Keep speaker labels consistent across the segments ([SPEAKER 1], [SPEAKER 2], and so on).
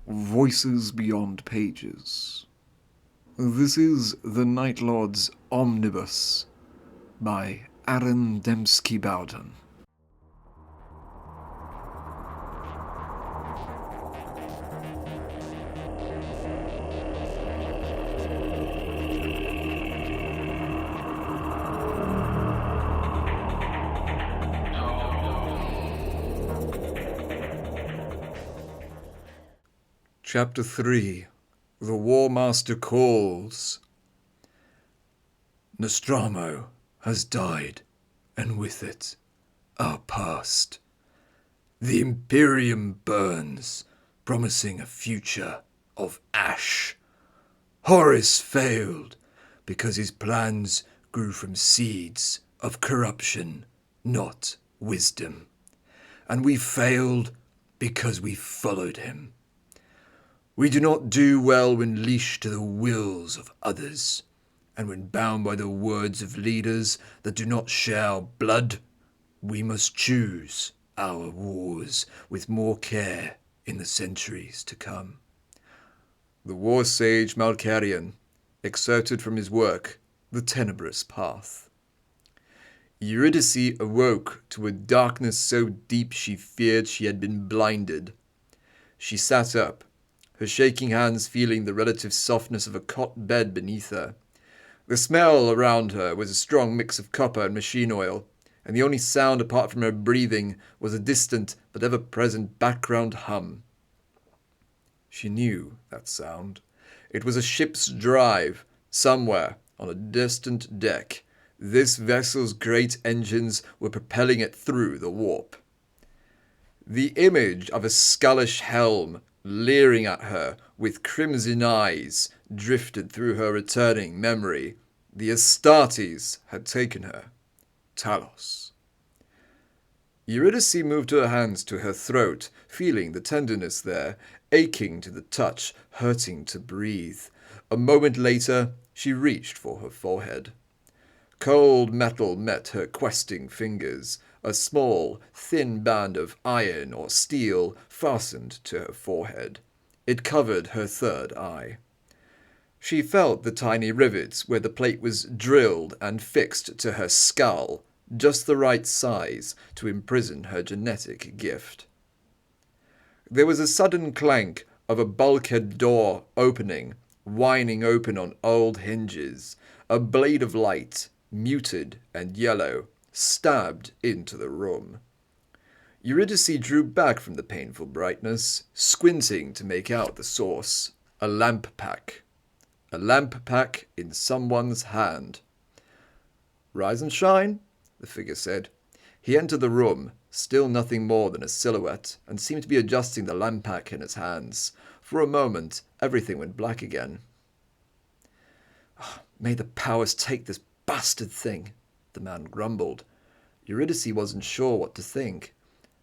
[SPEAKER 1] Voices Beyond Pages. This is The Night Lord's Omnibus by Aaron Dembski-Bowden. Chapter 3. The Warmaster Calls. Nostromo has died, and with it, our past. The Imperium burns, promising a future of ash. Horus failed, because his plans grew from seeds of corruption, not wisdom. And we failed because we followed him. We do not do well when leashed to the wills of others, and when bound by the words of leaders that do not share our blood. We must choose our wars with more care in the centuries to come. The war sage Malkarian, excerpted from his work, The Tenebrous Path. Eurydice awoke to a darkness so deep she feared she had been blinded. She sat up, her shaking hands feeling the relative softness of a cot bed beneath her. The smell around her was a strong mix of copper and machine oil, and the only sound apart from her breathing was a distant but ever-present background hum. She knew that sound. It was a ship's drive, somewhere on a distant deck. This vessel's great engines were propelling it through the warp. The image of a skullish helm leering at her with crimson eyes drifted through her returning memory. The Astartes had taken her. Talos. Eurydice moved her hands to her throat, feeling the tenderness there, aching to the touch, hurting to breathe. A moment later, she reached for her forehead. Cold metal met her questing fingers. A small, thin band of iron or steel fastened to her forehead. It covered her third eye. She felt the tiny rivets where the plate was drilled and fixed to her skull, just the right size to imprison her genetic gift. There was a sudden clank of a bulkhead door opening, whining open on old hinges. A blade of light, muted and yellow, stabbed into the room. Eurydice drew back from the painful brightness, squinting to make out the source. A lamp pack. A lamp pack in someone's hand. "Rise and shine," the figure said. He entered the room, still nothing more than a silhouette, and seemed to be adjusting the lamp pack in his hands. For a moment, everything went black again. "May the powers take this bastard thing," the man grumbled. Eurydice wasn't sure what to think.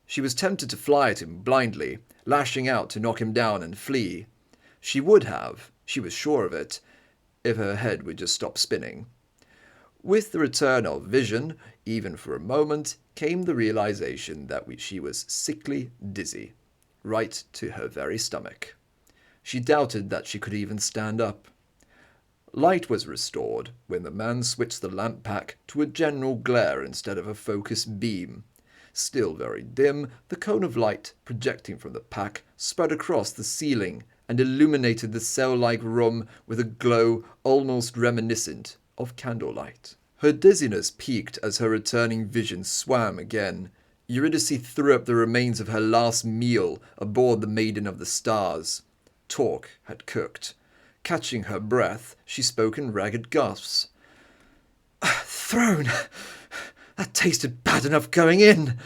[SPEAKER 1] She was tempted to fly at him blindly, lashing out to knock him down and flee. She would have, she was sure of it, if her head would just stop spinning. With the return of vision, even for a moment, came the realization that she was sickly dizzy, right to her very stomach. She doubted that she could even stand up. Light was restored when the man switched the lamp pack to a general glare instead of a focused beam. Still very dim, the cone of light projecting from the pack spread across the ceiling and illuminated the cell-like room with a glow almost reminiscent of candlelight. Her dizziness peaked as her returning vision swam again. Eurydice threw up the remains of her last meal aboard the Maiden of the Stars. Talk had cooked. Catching her breath, she spoke in ragged gasps. "Throne! That tasted bad enough going in!"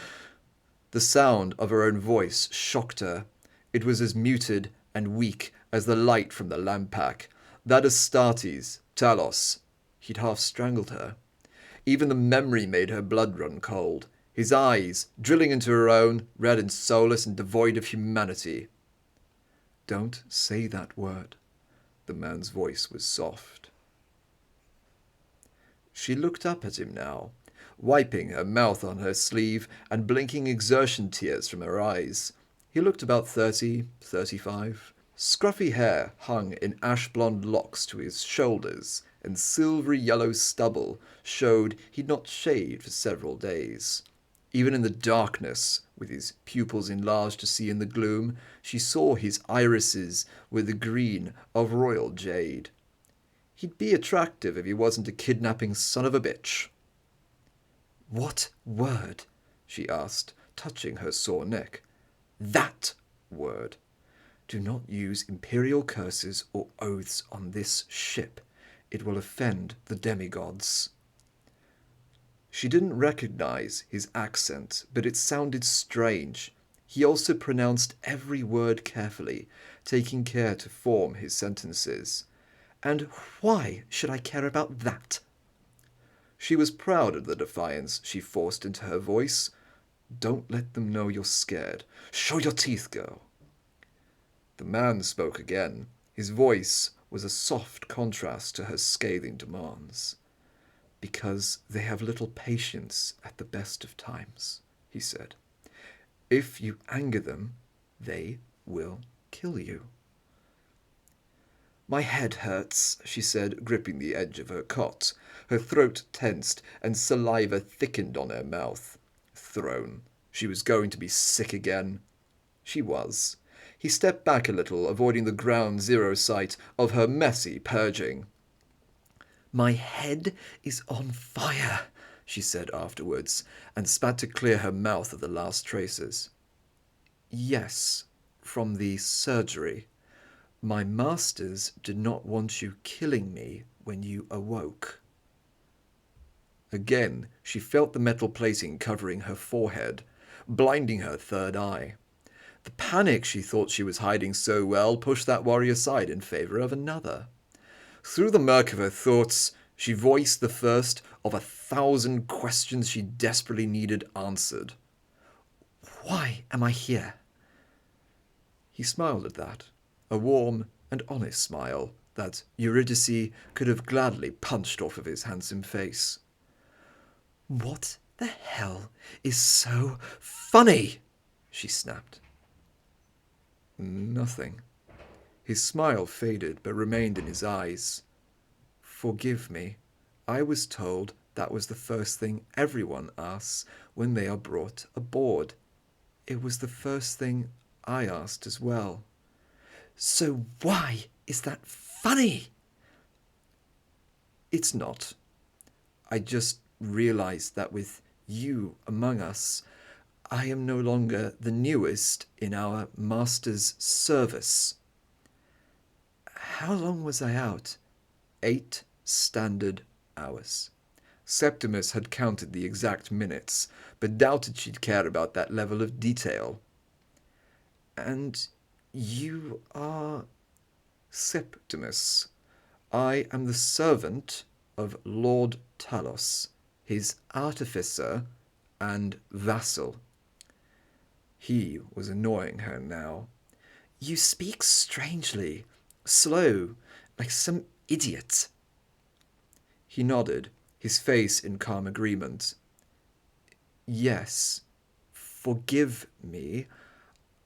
[SPEAKER 1] The sound of her own voice shocked her. It was as muted and weak as the light from the lamp pack. That Astartes, Talos, he'd half strangled her. Even the memory made her blood run cold. His eyes, drilling into her own, red and soulless and devoid of humanity. "Don't say that word." The man's voice was soft. She looked up at him now, wiping her mouth on her sleeve and blinking exertion tears from her eyes. He looked about 30, 35, Scruffy hair hung in ash-blonde locks to his shoulders, and silvery yellow stubble showed he'd not shaved for several days. Even in the darkness, with his pupils enlarged to see in the gloom, she saw his irises were the green of royal jade. He'd be attractive if he wasn't a kidnapping son of a bitch. "What word?" she asked, touching her sore neck. "That word. Do not use imperial curses or oaths on this ship. It will offend the demigods." She didn't recognize his accent, but it sounded strange. He also pronounced every word carefully, taking care to form his sentences. "And why should I care about that?" She was proud of the defiance she forced into her voice. "Don't let them know you're scared. Show your teeth, girl." The man spoke again. His voice was a soft contrast to her scathing demands. "Because they have little patience at the best of times," he said. "If you anger them, they will kill you." "My head hurts," she said, gripping the edge of her cot. Her throat tensed, and saliva thickened on her mouth. Throne. She was going to be sick again. She was. He stepped back a little, avoiding the ground zero sight of her messy purging. "My head is on fire," she said afterwards, and spat to clear her mouth of the last traces. "Yes, from the surgery. My masters did not want you killing me when you awoke." Again, she felt the metal plating covering her forehead, blinding her third eye. The panic she thought she was hiding so well pushed that worry aside in favor of another. Through the murk of her thoughts, she voiced the first of 1,000 questions she desperately needed answered. "Why am I here?" He smiled at that, a warm and honest smile that Eurydice could have gladly punched off of his handsome face. "What the hell is so funny?" she snapped. "Nothing." His smile faded but remained in his eyes. "Forgive me. I was told that was the first thing everyone asks when they are brought aboard. It was the first thing I asked as well." "So why is that funny?" "It's not. I just realized that with you among us, I am no longer the newest in our master's service." "How long was I out?" 8 standard hours. Septimus had counted the exact minutes, but doubted she'd care about that level of detail. "And you are?" "Septimus. I am the servant of Lord Talos, his artificer and vassal." He was annoying her now. "You speak strangely, slow, like some idiot." He nodded, his face in calm agreement. "Yes, forgive me.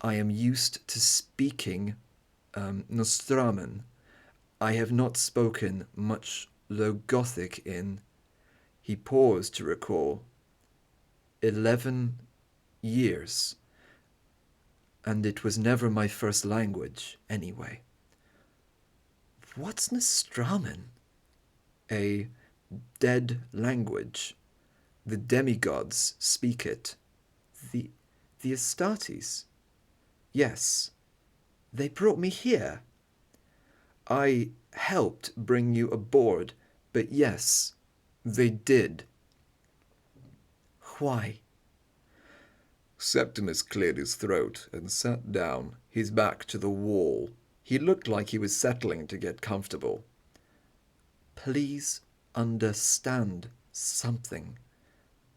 [SPEAKER 1] I am used to speaking Nostraman. I have not spoken much Low Gothic in," he paused to recall, 11 years. And it was never my first language, anyway." "What's Nostraman?" "A dead language. The demigods speak it." The Astartes?" "Yes. They brought me here." "I helped bring you aboard, but yes, they did." "Why?" Septimus cleared his throat and sat down, his back to the wall. He looked like he was settling to get comfortable. "Please understand something.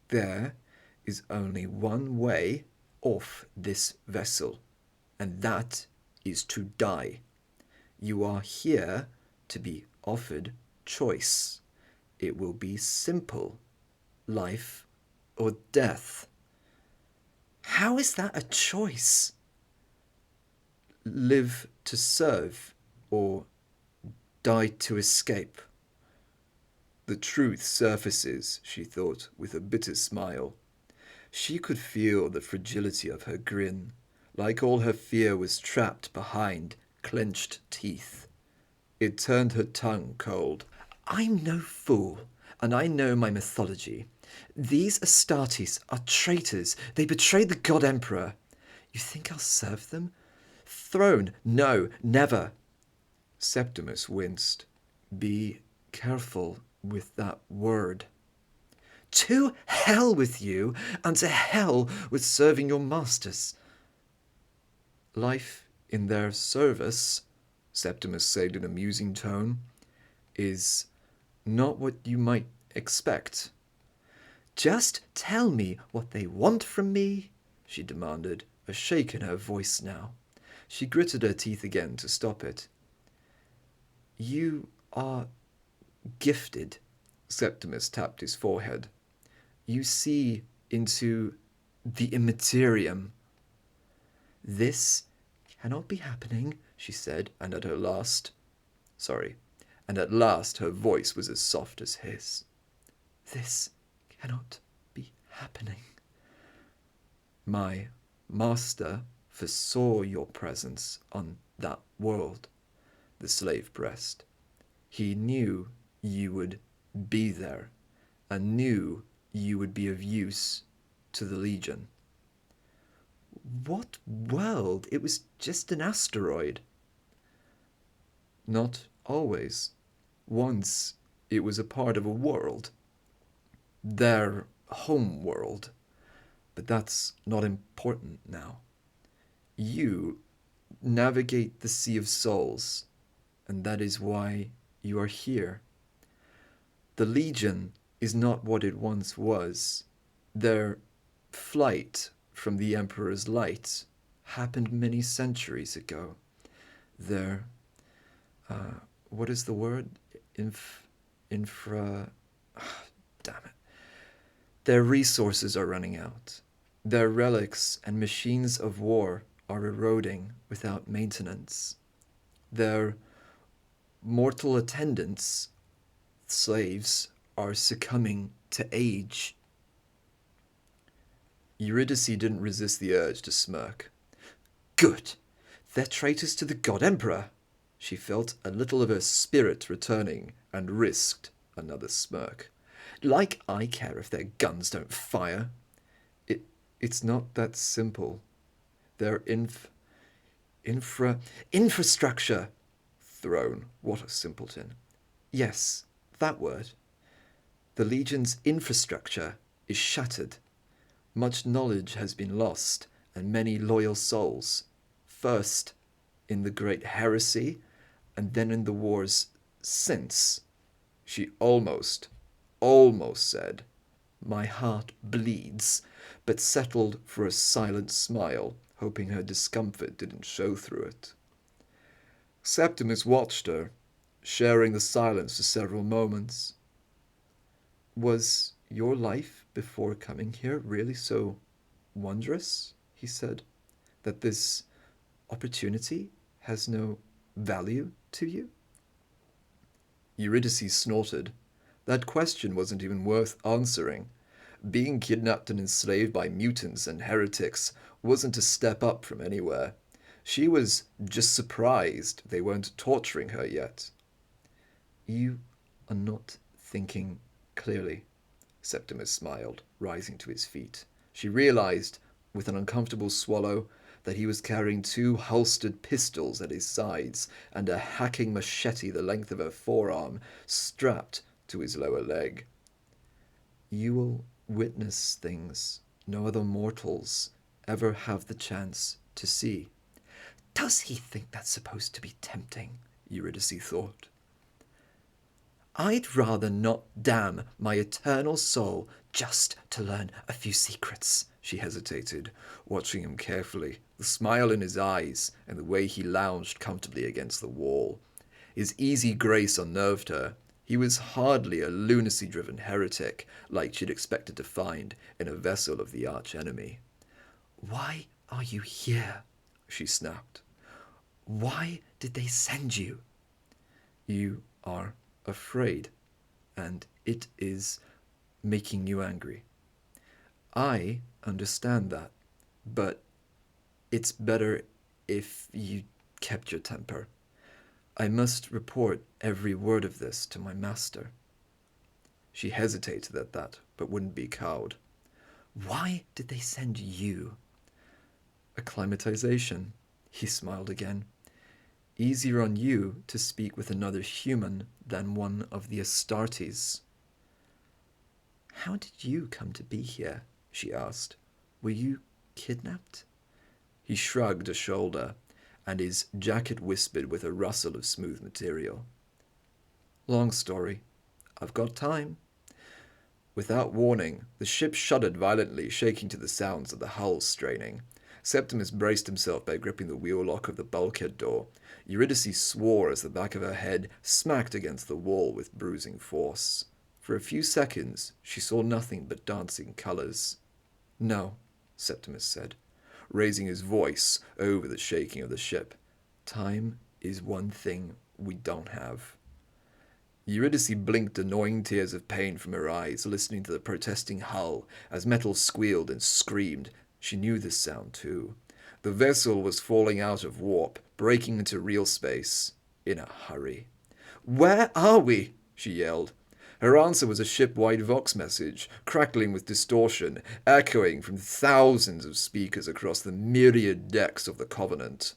[SPEAKER 1] There is only one way off this vessel, and that is to die. You are here to be offered choice. It will be simple. Life or death." "How is that a choice?" live to serve or die to escape? The truth surfaces, she thought, with a bitter smile. She could feel the fragility of her grin, like all her fear was trapped behind clenched teeth. It turned her tongue cold. I'm no fool, and I know my mythology. These Astartes are traitors. They betrayed the God Emperor. You think I'll serve them? Throne, no, never. Septimus winced. Be careful with that word. To hell with you, and to hell with serving your masters. Life in their service, Septimus said in a musing tone, is not what you might expect. Just tell me what they want from me, she demanded, a shake in her voice now. She gritted her teeth again to stop it. You are gifted, Septimus tapped his forehead. You see into the immaterium. This cannot be happening, she said, and at last her voice was as soft as his. This cannot be happening. My master foresaw your presence on that world, the slave pressed. He knew you would be there, and knew you would be of use to the Legion. What world? It was just an asteroid. Not always. Once it was a part of a world. Their home world. But that's not important now. You navigate the Sea of Souls, and that is why you are here. The Legion is not what it once was. Their flight from the Emperor's light happened many centuries ago. Their, what is the word? Damn it. Their resources are running out. Their relics and machines of war are eroding without maintenance. Their mortal attendants, slaves, are succumbing to age. Eurydice didn't resist the urge to smirk. Good! They're traitors to the God Emperor! She felt a little of her spirit returning and risked another smirk. Like I care if their guns don't fire. It's not that simple. Their infrastructure. Throne, what a simpleton. Yes, that word. The Legion's infrastructure is shattered. Much knowledge has been lost, and many loyal souls, first in the great heresy, and then in the wars since. She almost said, my heart bleeds, but settled for a silent smile, hoping her discomfort didn't show through it. Septimus watched her, sharing the silence for several moments. Was your life before coming here really so wondrous, he said, that this opportunity has no value to you? Eurydice snorted. That question wasn't even worth answering. Being kidnapped and enslaved by mutants and heretics wasn't a step up from anywhere. She was just surprised they weren't torturing her yet. You are not thinking clearly, Septimus smiled, rising to his feet. She realized, with an uncomfortable swallow, that he was carrying 2 holstered pistols at his sides and a hacking machete the length of her forearm strapped to his lower leg. You will witness things no other mortals ever have the chance to see. Does he think that's supposed to be tempting? Eurydice thought. I'd rather not damn my eternal soul just to learn a few secrets, she hesitated, watching him carefully, the smile in his eyes and the way he lounged comfortably against the wall. His easy grace unnerved her. He was hardly a lunacy-driven heretic like she'd expected to find in a vessel of the arch-enemy. Why are you here? She snapped. Why did they send you? You are afraid, and it is making you angry. I understand that, but it's better if you kept your temper. I must report every word of this to my master. She hesitated at that, but wouldn't be cowed. Why did they send you? Acclimatization. He smiled again. Easier on you to speak with another human than one of the Astartes. How did you come to be here? She asked. Were you kidnapped? He shrugged a shoulder, and his jacket whispered with a rustle of smooth material. Long story. I've got time. Without warning, the ship shuddered violently, shaking to the sounds of the hull straining. Septimus braced himself by gripping the wheel lock of the bulkhead door. Eurydice swore as the back of her head smacked against the wall with bruising force. For a few seconds, she saw nothing but dancing colours. No, Septimus said, raising his voice over the shaking of the ship. Time is one thing we don't have. Eurydice blinked annoying tears of pain from her eyes, listening to the protesting hull as metal squealed and screamed. She knew this sound too. The vessel was falling out of warp, breaking into real space, in a hurry. "Where are we?" she yelled. Her answer was a ship-wide vox message, crackling with distortion, echoing from thousands of speakers across the myriad decks of the Covenant.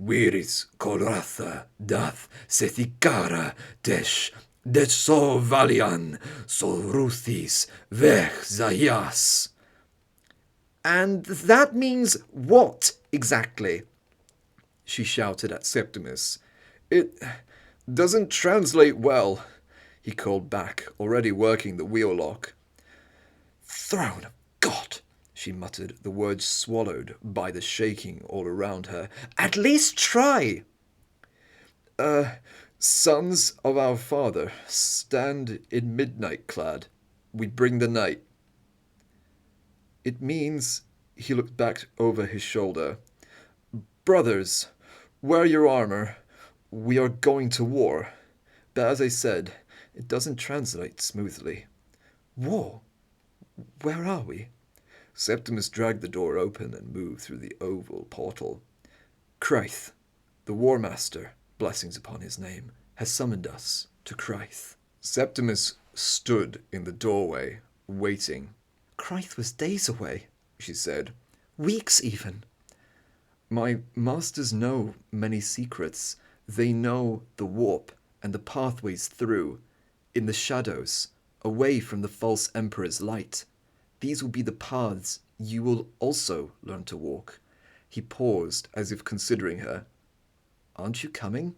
[SPEAKER 1] Viris coratha dath sethicara desh so valian soruthis vech zayas. And that means what, exactly? She shouted at Septimus. It doesn't translate well, he called back, already working the wheel lock. Throne of God, she muttered, the words swallowed by the shaking all around her. At least try! Sons of our father, stand in midnight clad. We bring the night. It means, he looked back over his shoulder, brothers, wear your armor. We are going to war. But as I said, it doesn't translate smoothly. War? Where are we? Septimus dragged the door open and moved through the oval portal. Crythe, the warmaster, blessings upon his name, has summoned us to Crythe. Septimus stood in the doorway, waiting. Crythe was days away, she said. Weeks even. My masters know many secrets. They know the warp and the pathways through, in the shadows, away from the false emperor's light. These will be the paths you will also learn to walk. He paused, as if considering her. Aren't you coming?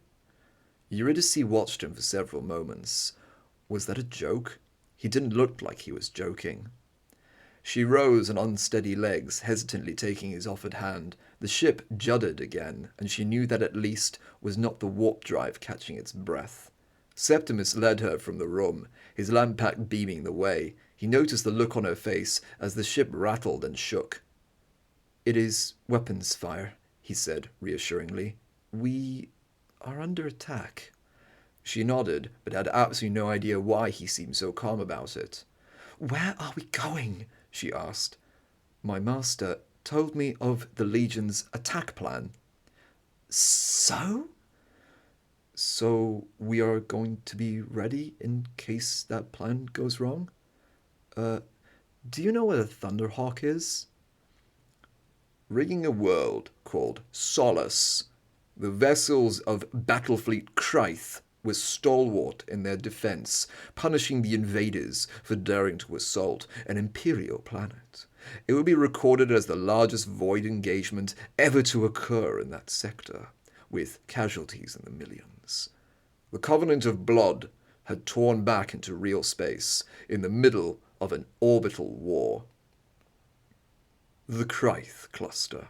[SPEAKER 1] Eurydice watched him for several moments. Was that a joke? He didn't look like he was joking. She rose on unsteady legs, hesitantly taking his offered hand. The ship juddered again, and she knew that at least was not the warp drive catching its breath. Septimus led her from the room, his lamp pack beaming the way. He noticed the look on her face as the ship rattled and shook. It is weapons fire, he said reassuringly. We are under attack. She nodded, but had absolutely no idea why he seemed so calm about it. Where are we going? She asked. My master told me of the Legion's attack plan. So? So we are going to be ready in case that plan goes wrong? Do you know what a Thunderhawk is? Rigging a world called Solace, the vessels of Battlefleet Crythe were stalwart in their defense, punishing the invaders for daring to assault an imperial planet. It would be recorded as the largest void engagement ever to occur in that sector, with casualties in the millions. The Covenant of Blood had torn back into real space in the middle of an orbital war. The Crythe Cluster,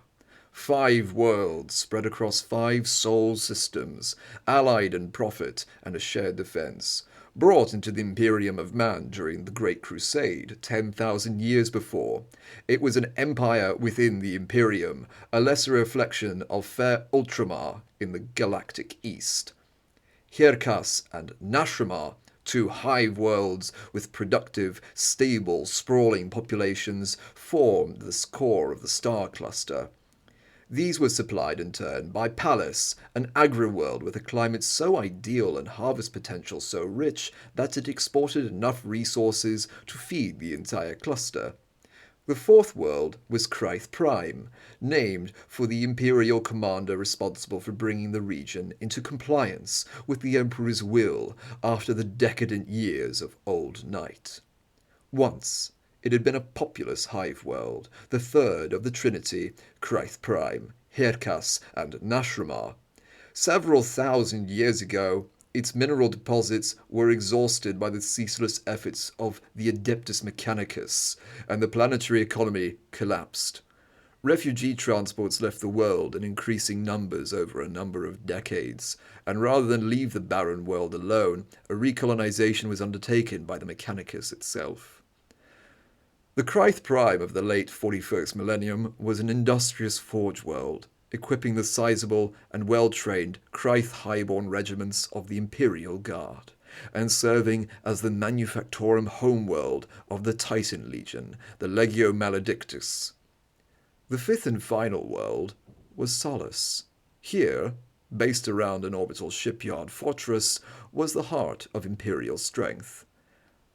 [SPEAKER 1] 5 worlds spread across 5 sol systems, allied in profit and a shared defense, brought into the Imperium of Man during the Great Crusade 10,000 years before. It was an empire within the Imperium, a lesser reflection of fair Ultramar in the galactic east. Hyrkas and Nashramar, 2 hive worlds with productive, stable, sprawling populations, formed the core of the star cluster. These were supplied in turn by Pallas, an agri-world with a climate so ideal and harvest potential so rich that it exported enough resources to feed the entire cluster. The 4th world was Crythe Prime, named for the imperial commander responsible for bringing the region into compliance with the Emperor's will after the decadent years of Old Night. Once, it had been a populous hive world, the 3rd of the Trinity, Crythe Prime, Hyrkas, and Nashramar. Several thousand years ago, its mineral deposits were exhausted by the ceaseless efforts of the Adeptus Mechanicus, and the planetary economy collapsed. Refugee transports left the world in increasing numbers over a number of decades, and rather than leave the barren world alone, a recolonization was undertaken by the Mechanicus itself. The Crythe Prime of the late 41st millennium was an industrious forge world, equipping the sizable and well-trained Crythe highborn regiments of the Imperial Guard, and serving as the manufactorum homeworld of the Titan Legion, the Legio Maledictus. The 5th and final world was Solus. Here, based around an orbital shipyard fortress, was the heart of Imperial strength.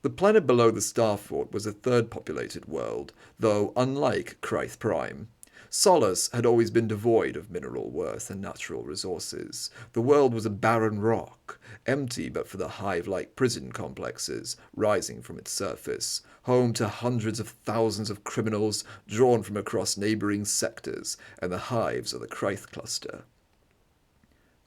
[SPEAKER 1] The planet below the starfort was a 3rd populated world, though unlike Crythe Prime. Solus had always been devoid of mineral worth and natural resources. The world was a barren rock, empty but for the hive-like prison complexes rising from its surface, home to hundreds of thousands of criminals drawn from across neighboring sectors and the hives of the Crythe cluster.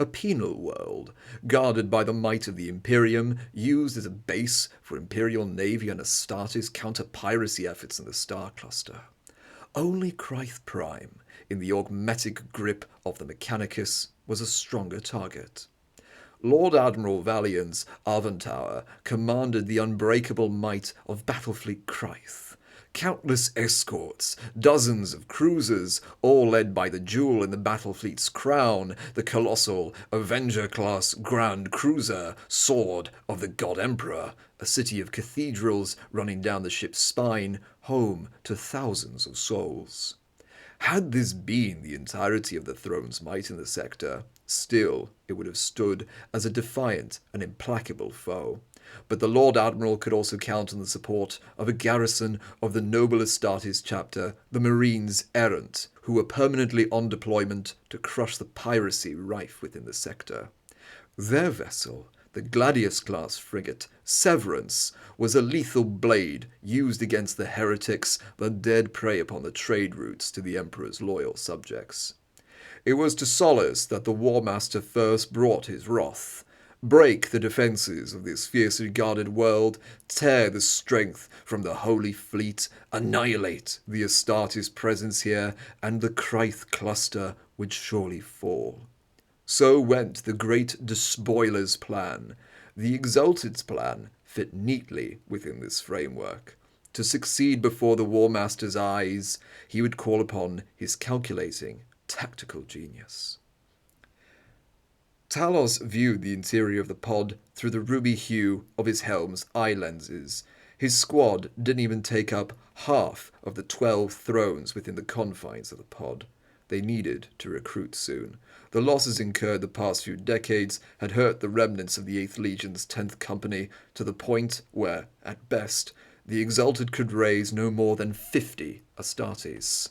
[SPEAKER 1] A penal world, guarded by the might of the Imperium, used as a base for Imperial Navy and Astartes counter-piracy efforts in the Star Cluster. Only Crythe Prime, in the augmetic grip of the Mechanicus, was a stronger target. Lord Admiral Valiant's Aventhour commanded the unbreakable might of Battlefleet Crythe. Countless escorts, dozens of cruisers, all led by the jewel in the Battlefleet's crown, the colossal Avenger-class Grand Cruiser, Sword of the God Emperor, a city of cathedrals running down the ship's spine, home to thousands of souls. Had this been the entirety of the throne's might in the sector, still it would have stood as a defiant and implacable foe. But the Lord Admiral could also count on the support of a garrison of the noble Astartes chapter, the Marines Errant, who were permanently on deployment to crush the piracy rife within the sector. Their vessel, the Gladius-class frigate Severance, was a lethal blade used against the heretics that dared prey upon the trade routes to the Emperor's loyal subjects. It was to Solus that the warmaster first brought his wrath. Break the defences of this fiercely guarded world, tear the strength from the Holy Fleet, annihilate the Astartes presence here, and the Crythe cluster would surely fall. So went the great Despoiler's plan. The Exalted's plan fit neatly within this framework. To succeed before the Warmaster's eyes, he would call upon his calculating, tactical genius. Talos viewed the interior of the pod through the ruby hue of his helm's eye lenses. His squad didn't even take up half of the 12 thrones within the confines of the pod. They needed to recruit soon. The losses incurred the past few decades had hurt the remnants of the 8th Legion's 10th Company to the point where, at best, the Exalted could raise no more than 50 Astartes.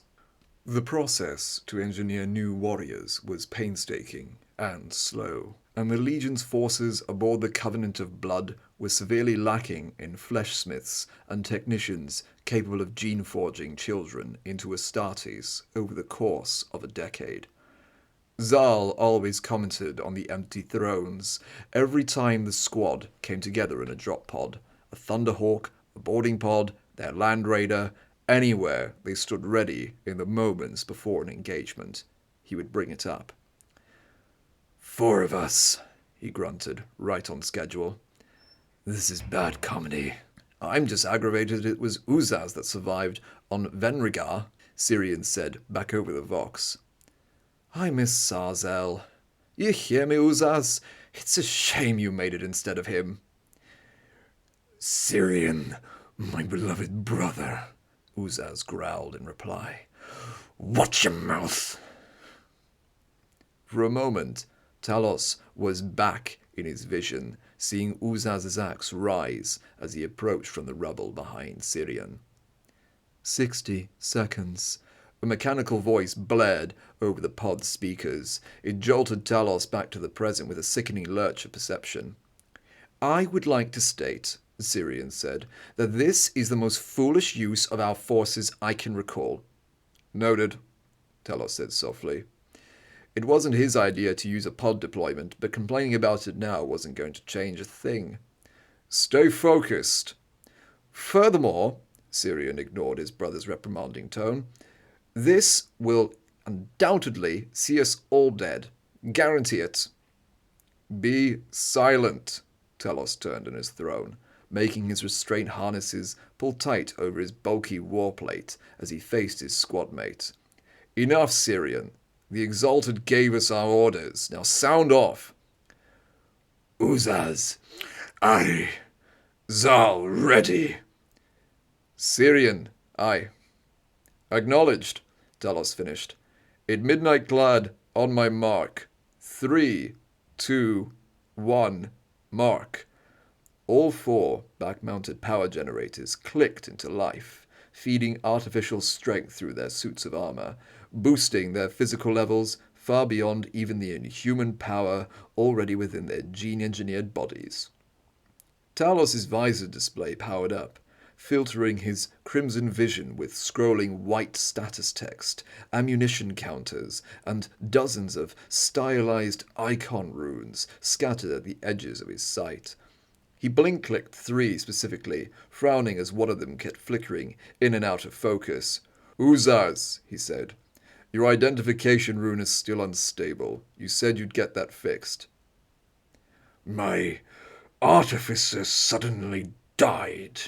[SPEAKER 1] The process to engineer new warriors was painstaking and slow, and the Legion's forces aboard the Covenant of Blood were severely lacking in fleshsmiths and technicians capable of gene-forging children into Astartes over the course of a decade. Zal always commented on the empty thrones every time the squad came together in a drop pod, a Thunderhawk, a boarding pod, their Land Raider, Anywhere they stood ready in the moments before an engagement, he would bring it up. 4 of us, he grunted, right on schedule. This is bad comedy. I'm just aggravated it was Uzaz that survived on Venrigar, Syrian said, back over the Vox. I miss Sarzel. You hear me, Uzaz? It's a shame you made it instead of him. Syrian, my beloved brother, Uzaz growled in reply. Watch your mouth. For a moment, Talos was back in his vision, seeing Uzaz's axe rise as he approached from the rubble behind Syrian. 60 seconds. A mechanical voice blared over the pod speakers. It jolted Talos back to the present with a sickening lurch of perception. I would like to state, Syrian said, that this is the most foolish use of our forces I can recall. Noted, Talos said softly. It wasn't his idea to use a pod deployment, but complaining about it now wasn't going to change a thing. Stay focused. Furthermore, Syrian ignored his brother's reprimanding tone, this will undoubtedly see us all dead. Guarantee it. Be silent, Talos turned on his throne, making his restraint harnesses pull tight over his bulky warplate as he faced his squad mate. Enough, Syrian. The Exalted gave us our orders. Now sound off. Uzaz. Aye. Zal ready. Syrian. Aye. Acknowledged, Talos finished. In midnight glad, on my mark. 3, 2, 1, mark. All 4 back-mounted power generators clicked into life, feeding artificial strength through their suits of armor, boosting their physical levels far beyond even the inhuman power already within their gene-engineered bodies. Talos' visor display powered up, filtering his crimson vision with scrolling white status text, ammunition counters, and dozens of stylized icon runes scattered at the edges of his sight. He blink-clicked 3 specifically, frowning as one of them kept flickering in and out of focus. Uzaz, he said. Your identification rune is still unstable. You said you'd get that fixed. My artificer suddenly died.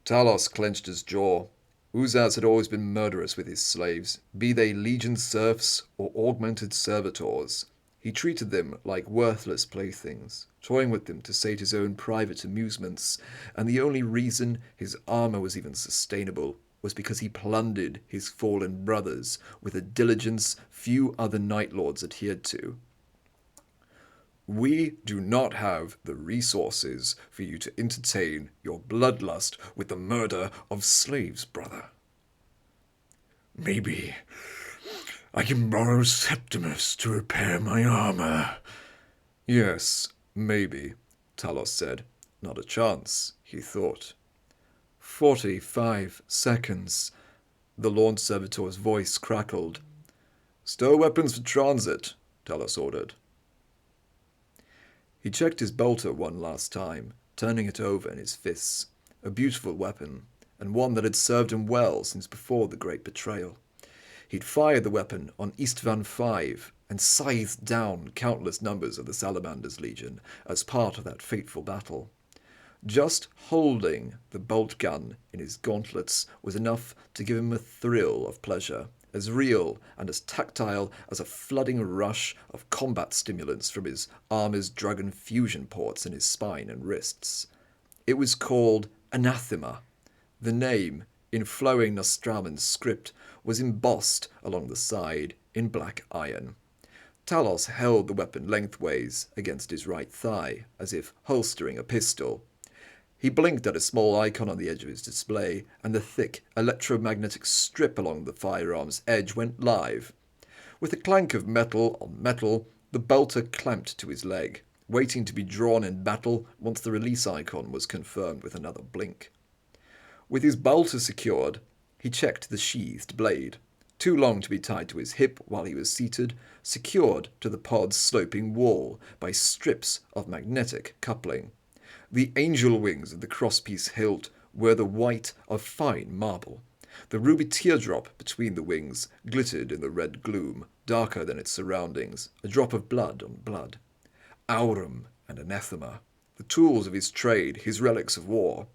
[SPEAKER 1] Talos clenched his jaw. Uzaz had always been murderous with his slaves, be they legion serfs or augmented servitors. He treated them like worthless playthings, toying with them to sate his own private amusements, and the only reason his armor was even sustainable was because he plundered his fallen brothers with a diligence few other Night Lords adhered to. We do not have the resources for you to entertain your bloodlust with the murder of slaves, brother. Maybe I can borrow Septimus to repair my armor. Yes, maybe, Talos said. Not a chance, he thought. 45 seconds. The launch servitor's voice crackled. Stow weapons for transit, Talos ordered. He checked his bolter one last time, turning it over in his fists. A beautiful weapon, and one that had served him well since before the great betrayal. He'd fired the weapon on Istvan V and scythed down countless numbers of the Salamander's Legion as part of that fateful battle. Just holding the bolt gun in his gauntlets was enough to give him a thrill of pleasure, as real and as tactile as a flooding rush of combat stimulants from his armor's drug infusion ports in his spine and wrists. It was called Anathema. The name, in flowing Nostraman script, was embossed along the side in black iron. Talos held the weapon lengthways against his right thigh, as if holstering a pistol. He blinked at a small icon on the edge of his display, and the thick electromagnetic strip along the firearm's edge went live. With a clank of metal on metal, the bolter clamped to his leg, waiting to be drawn in battle once the release icon was confirmed with another blink. With his bolter secured, he checked the sheathed blade, too long to be tied to his hip while he was seated, secured to the pod's sloping wall by strips of magnetic coupling. The angel wings of the crosspiece hilt were the white of fine marble. The ruby teardrop between the wings glittered in the red gloom, darker than its surroundings, a drop of blood on blood. Aurum and anathema, the tools of his trade, his relics of war.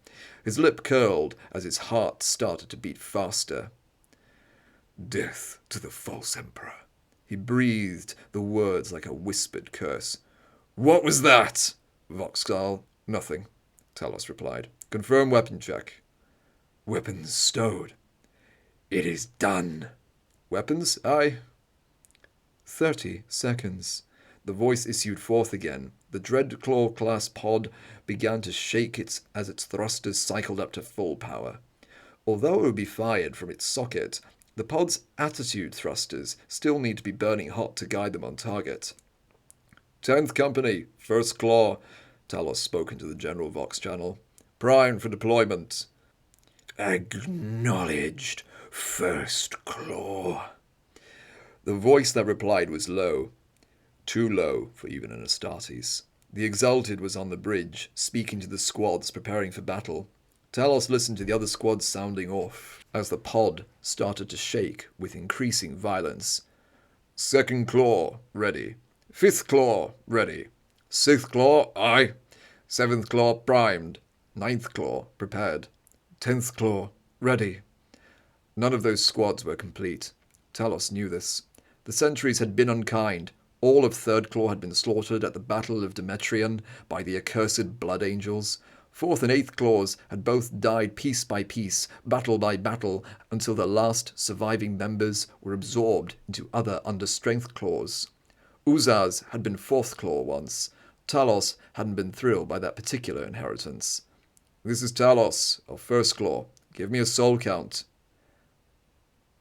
[SPEAKER 1] His lip curled as his heart started to beat faster. Death to the false emperor. He breathed the words like a whispered curse. What was that? Voxal. Nothing, Talos replied. Confirm weapon check. Weapons stowed. It is done. Weapons? Aye. 30 seconds. The voice issued forth again. The Dreadclaw-class pod began to shake as its thrusters cycled up to full power. Although it would be fired from its socket, the pod's attitude thrusters still need to be burning hot to guide them on target. 10th Company, First Claw, Talos spoke into the General Vox channel. Prime for deployment. Acknowledged, First Claw. The voice that replied was low. Too low for even an Astartes. The Exalted was on the bridge, speaking to the squads preparing for battle. Talos listened to the other squads sounding off, as the pod started to shake with increasing violence. 2nd Claw, ready. 5th Claw, ready. 6th Claw, aye. 7th Claw, primed. 9th Claw, prepared. 10th Claw, ready. None of those squads were complete. Talos knew this. The sentries had been unkind. All of 3rd Claw had been slaughtered at the Battle of Demetrion by the accursed Blood Angels. 4th and 8th Claws had both died piece by piece, battle by battle, until the last surviving members were absorbed into other understrength claws. Uzaz had been 4th Claw once. Talos hadn't been thrilled by that particular inheritance. This is Talos, of 1st Claw. Give me a soul count.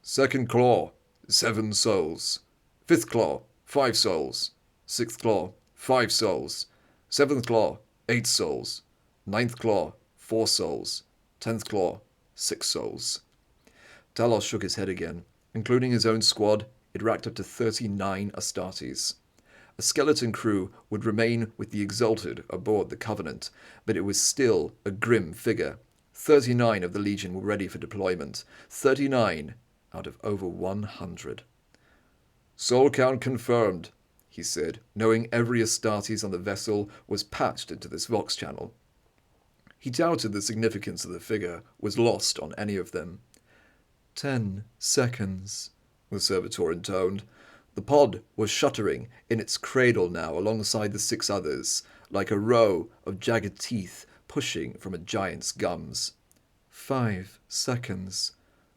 [SPEAKER 1] 2nd Claw, 7 souls. 5th Claw, 5 souls. 6th Claw, 5 souls. 7th Claw, 8 souls. 9th Claw, 4 souls. 10th Claw, 6 souls. Talos shook his head again. Including his own squad, it racked up to 39 Astartes. A skeleton crew would remain with the Exalted aboard the Covenant, but it was still a grim figure. 39 of the Legion were ready for deployment. 39 out of over 100. Soul count confirmed, he said, knowing every Astartes on the vessel was patched into this Vox channel. He doubted the significance of the figure was lost on any of them. 10 seconds, the servitor intoned. The pod was shuddering in its cradle now alongside the 6 others, like a row of jagged teeth pushing from a giant's gums. 5 seconds.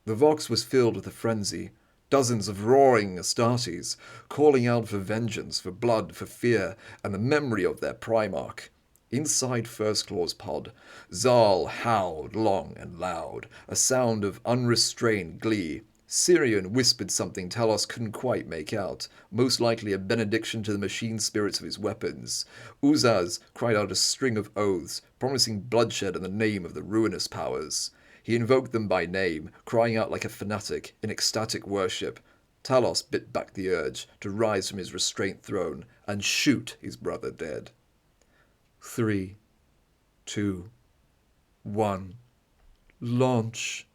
[SPEAKER 1] The Vox was filled with a frenzy. Dozens of roaring Astartes, calling out for vengeance, for blood, for fear, and the memory of their Primarch. Inside First Claw's pod, Zal howled long and loud, a sound of unrestrained glee. Syrian whispered something Talos couldn't quite make out, most likely a benediction to the machine spirits of his weapons. Uzaz cried out a string of oaths, promising bloodshed in the name of the ruinous powers. He invoked them by name, crying out like a fanatic in ecstatic worship. Talos bit back the urge to rise from his restraint throne and shoot his brother dead. 3, 2, 1. Launch.